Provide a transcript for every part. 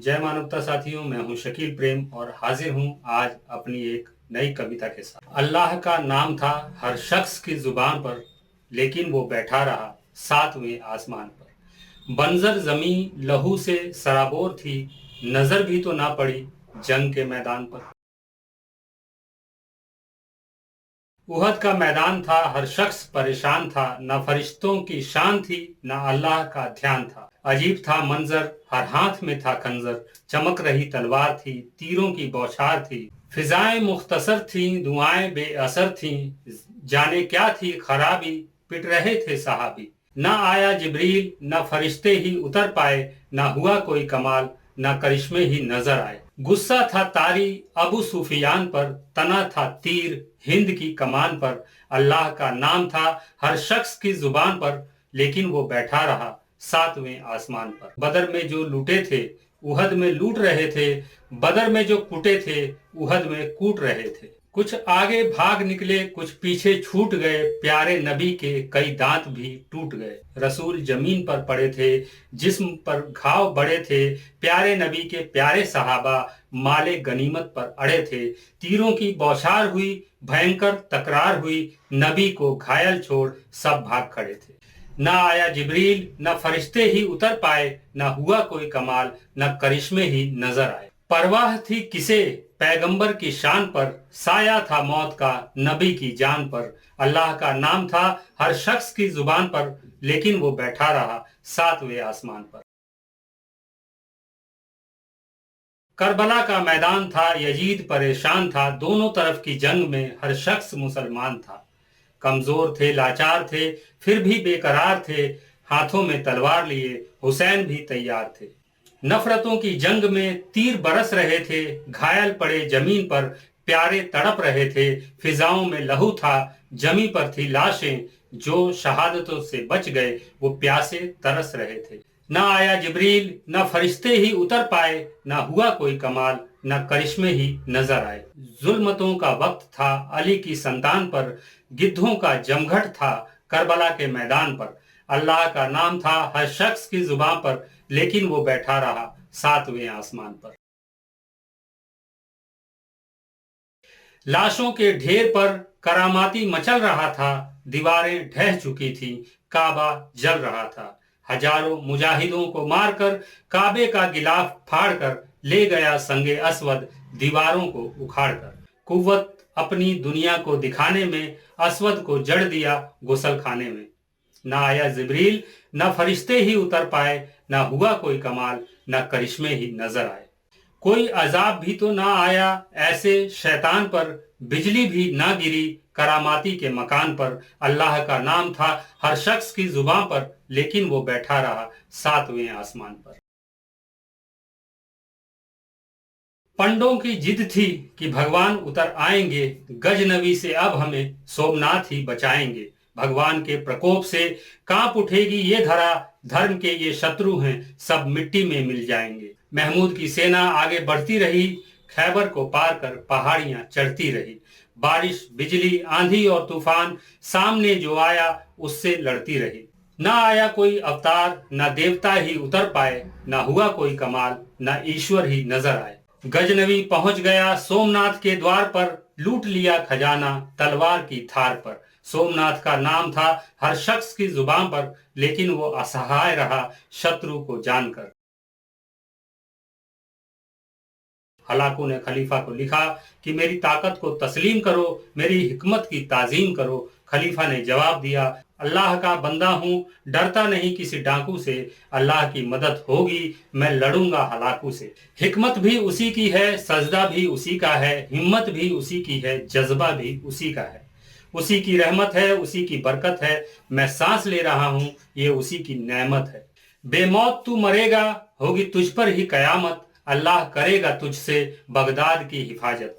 जय मानवता साथियों, मैं हूं शकील प्रेम और हाजिर हूं आज अपनी एक नई कविता के साथ। अल्लाह का नाम था हर शख्स की जुबान पर, लेकिन वो बैठा रहा सातवें आसमान पर। बंजर जमीन लहू से सराबोर थी, नजर भी तो ना पड़ी जंग के मैदान पर। उहद का मैदान था, हर शख्स परेशान था, न फरिश्तों की शान थी न अल्लाह का ध्यान था। अजीब था मंजर, हर हाथ में था खंजर, चमक रही तलवार थी, तीरों की बौछार थी। फिजाएं मुख्तसर थीं, दुआएं बेअसर थीं, जाने क्या थी खराबी, पिट रहे थे सहाबी। न आया जिब्रील, न फरिश्ते ही उतर पाए, न हुआ कोई कमाल, न करिश्मे ही नजर आए। गुस्सा था तारी अबू सुफियान पर, तना था तीर हिंद की कमान पर। अल्लाह का नाम था हर शख्स की जुबान पर, लेकिन वो बैठा रहा सातवें आसमान पर। बदर में जो लूटे थे उहद में लूट रहे थे, बदर में जो कूटे थे उहद में कूट रहे थे। कुछ आगे भाग निकले, कुछ पीछे छूट गए, प्यारे नबी के कई दांत भी टूट गए। रसूल जमीन पर पड़े थे, जिस्म पर घाव बड़े थे, प्यारे नबी के प्यारे सहाबा माले गनीमत पर अड़े थे। तीरों की बौछार हुई, भयंकर तकरार हुई, नबी को घायल छोड़ सब भाग खड़े थे। न आया जिब्रील, न फरिश्ते ही उतर पाए, न हुआ कोई कमाल, न करिश्मे ही नजर आए। परवाह थी किसे पैगंबर की शान पर, साया था मौत का नबी की जान पर। अल्लाह का नाम था हर शख्स की जुबान पर, लेकिन वो बैठा रहा सातवें आसमान पर। करबला का मैदान था, यजीद परेशान था, दोनों तरफ की जंग में हर शख्स मुसलमान था। कमजोर थे, लाचार थे, फिर भी बेकरार थे, हाथों में तलवार लिए हुसैन भी तैयार थे। नफरतों की जंग में तीर बरस रहे थे, घायल पड़े जमीन पर, प्यारे तड़प रहे थे, फिजाओं में लहू था, जमी पर थी लाशें, जो शहादतों से बच गए वो प्यासे तरस रहे थे। न आया जिब्रील, न फरिश्ते ही उतर पाए, न हुआ कोई कमाल, न करिश्मे ही नजर आए। जुल्मतों का वक्त था अली की संतान पर, गिद्धों का जमघट था करबला के मैदान पर। अल्लाह का नाम था हर शख्स की जुबान पर, लेकिन वो बैठा रहा सातवें आसमान पर। लाशों के ढेर पर करामाती मचल रहा था, दीवारें ढह चुकी थी, काबा जल रहा था। हजारों मुजाहिदों को मारकर काबे का गिलाफ फाड़कर ले गया संगे असवद, दीवारों को उखाड़कर। कुव्वत अपनी दुनिया को दिखाने में असवद को जड़ दिया गुसल खाने में। न आया जिब्रील, न फरिश्ते ही उतर पाए, न हुआ कोई कमाल, न करिश्मे ही नजर आए। कोई अजाब भी तो ना आया ऐसे शैतान पर, बिजली भी ना गिरी करामाती के मकान पर। अल्लाह का नाम था हर शख्स की जुबान पर, लेकिन वो बैठा रहा सातवें आसमान पर। पंडों की जिद थी कि भगवान उतर आएंगे, गजनबी से अब हमें सोमनाथ ही बचाएंगे। भगवान के प्रकोप से कांप उठेगी ये धरा, धर्म के ये शत्रु हैं सब मिट्टी में मिल जाएंगे। महमूद की सेना आगे बढ़ती रही, खैबर को पार कर पहाड़ियां चढ़ती रही। बारिश बिजली आंधी और तूफान सामने जो आया उससे लड़ती रही। ना आया कोई अवतार, ना देवता ही उतर पाए, ना हुआ कोई कमाल, ना ईश्वर ही नजर आए। गजनवी पहुंच गया सोमनाथ के द्वार पर, लूट लिया खजाना तलवार की धार पर। सोमनाथ का नाम था हर शख्स की जुबान पर, लेकिन वो असहाय रहा शत्रु को जानकर। हलाकू ने खलीफा को लिखा कि मेरी ताकत को तस्लीम करो, मेरी हिकमत की ताजीम करो। खलीफा ने जवाब दिया, अल्लाह का बंदा हूं, डरता नहीं किसी डाकू से, अल्लाह की मदद होगी मैं लड़ूंगा हलाकू से। हिकमत भी उसी की है, सजदा भी उसी का है, हिम्मत भी उसी की है, जज्बा भी उसी का है। उसी की रहमत है, उसी की बरकत है, मैं सांस ले रहा हूं ये उसी की नेमत है। बेमौत तू मरेगा, होगी तुझ पर ही कयामत, अल्लाह करेगा तुझसे बगदाद की हिफाजत।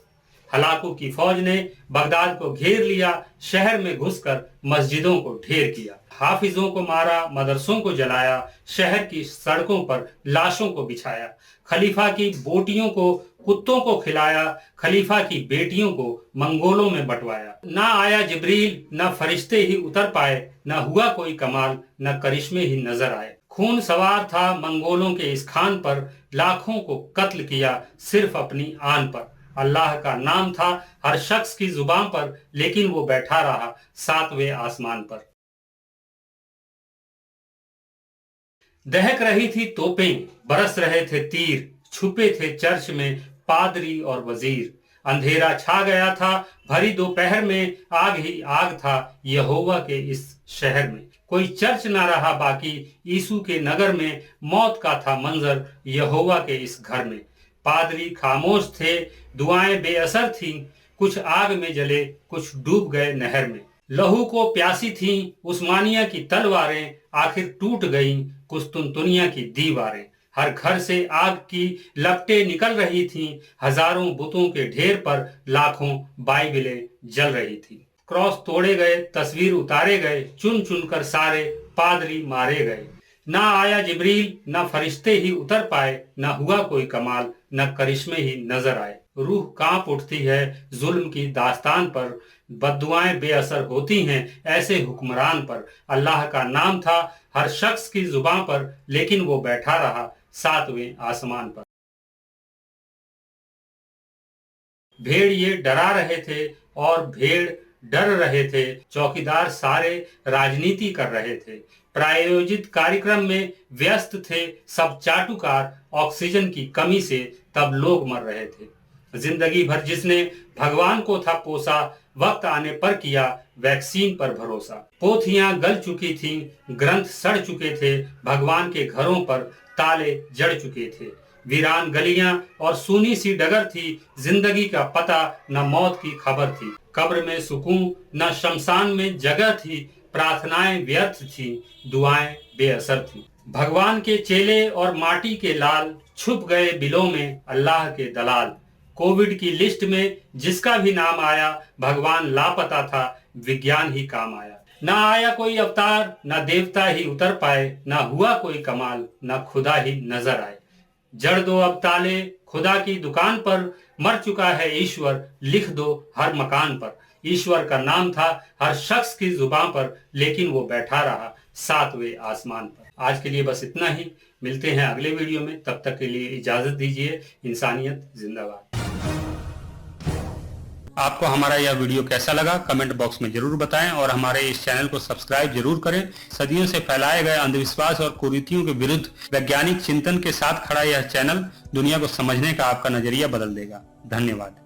हलाकू की फौज ने बगदाद को घेर लिया, शहर में घुसकर मस्जिदों को ढेर किया। हाफिजों को मारा, मदरसों को जलाया, शहर की सड़कों पर लाशों को बिछाया। खलीफा की बोटियों को कुत्तों को खिलाया, खलीफा की बेटियों को मंगोलों में बंटवाया। ना आया जिब्रील, ना फरिश्ते ही उतर पाए, ना हुआ कोई कमाल, ना करिश्मे ही नजर आए। खून सवार था मंगोलों के इस खान पर, लाखों को कत्ल किया सिर्फ अपनी आन पर। अल्लाह का नाम था हर शख्स की जुबान पर, लेकिन वो बैठा रहा 7वें आसमान पर। दहक रही थी तोपें, बरस रहे थे तीर, छुपे थे चर्च में पादरी और वजीर। अंधेरा छा गया था भरी दोपहर में, आग ही आग था यहोवा के इस शहर में। कोई चर्च ना रहा बाकी यीशु के नगर में, मौत का था मंजर यहोवा के इस घर में। पादरी खामोश थे, दुआएं बेअसर थीं, कुछ आग में जले कुछ डूब गए नहर में। लहू को प्यासी थीं उस्मानिया की तलवारें, आखिर टूट गईं कुस्तुनतुनिया की दीवारें। हर घर से आग की लपटें निकल रही थीं, हजारों बुतों के ढेर पर लाखों बाइबिलें जल रही थी। क्रॉस तोड़े गए, तस्वीर उतारे गए, चुन चुन कर सारे पादरी मारे गए। ना आया जिब्रील, ना फरिश्ते ही उतर पाए, ना हुआ कोई कमाल, ना करिश्मे ही नजर आए। रूह कांप उठती है जुल्म की दास्तान पर, बद्दुआएं बेअसर होती हैं ऐसे हुक्मरान पर। अल्लाह का नाम था हर शख्स की जुबान पर, लेकिन वो बैठा रहा 7वें आसमान पर। भेड़ ये डरा रहे थे और भेड़ डर रहे थे, चौकीदार सारे राजनीति कर रहे थे। प्रायोजित कार्यक्रम में व्यस्त थे सब चाटुकार, ऑक्सीजन की कमी से तब लोग मर रहे थे। जिंदगी भर जिसने भगवान को था पोसा, वक्त आने पर किया वैक्सीन पर भरोसा। पोथियां गल चुकी थीं, ग्रंथ सड़ चुके थे, भगवान के घरों पर ताले जड़ चुके थे। वीरान गलियां और सूनी सी डगर थी, जिंदगी का पता न मौत की खबर थी। कब्र में सुकून न शमशान में जगह थी, प्रार्थनाएं व्यर्थ थी, दुआएं बेअसर थी। भगवान के चेले और माटी के लाल छुप गए बिलों में अल्लाह के दलाल। कोविड की लिस्ट में जिसका भी नाम आया, भगवान लापता था, विज्ञान ही काम आया। ना आया कोई अवतार, ना देवता ही उतर पाए, ना हुआ कोई कमाल, ना खुदा ही नजर आए। जड़ दो अब ताले खुदा की दुकान पर, मर चुका है ईश्वर, लिख दो हर मकान पर। ईश्वर का नाम था हर शख्स की जुबान पर, लेकिन वो बैठा रहा 7वें आसमान पर। आज के लिए बस इतना ही, मिलते हैं अगले वीडियो में, तब तक के लिए इजाजत दीजिए। इंसानियत जिंदाबाद। आपको हमारा यह वीडियो कैसा लगा कमेंट बॉक्स में जरूर बताएं और हमारे इस चैनल को सब्सक्राइब जरूर करें। सदियों से फैलाए गए अंधविश्वास और कुरीतियों के विरुद्ध वैज्ञानिक चिंतन के साथ खड़ा यह चैनल दुनिया को समझने का आपका नजरिया बदल देगा। धन्यवाद।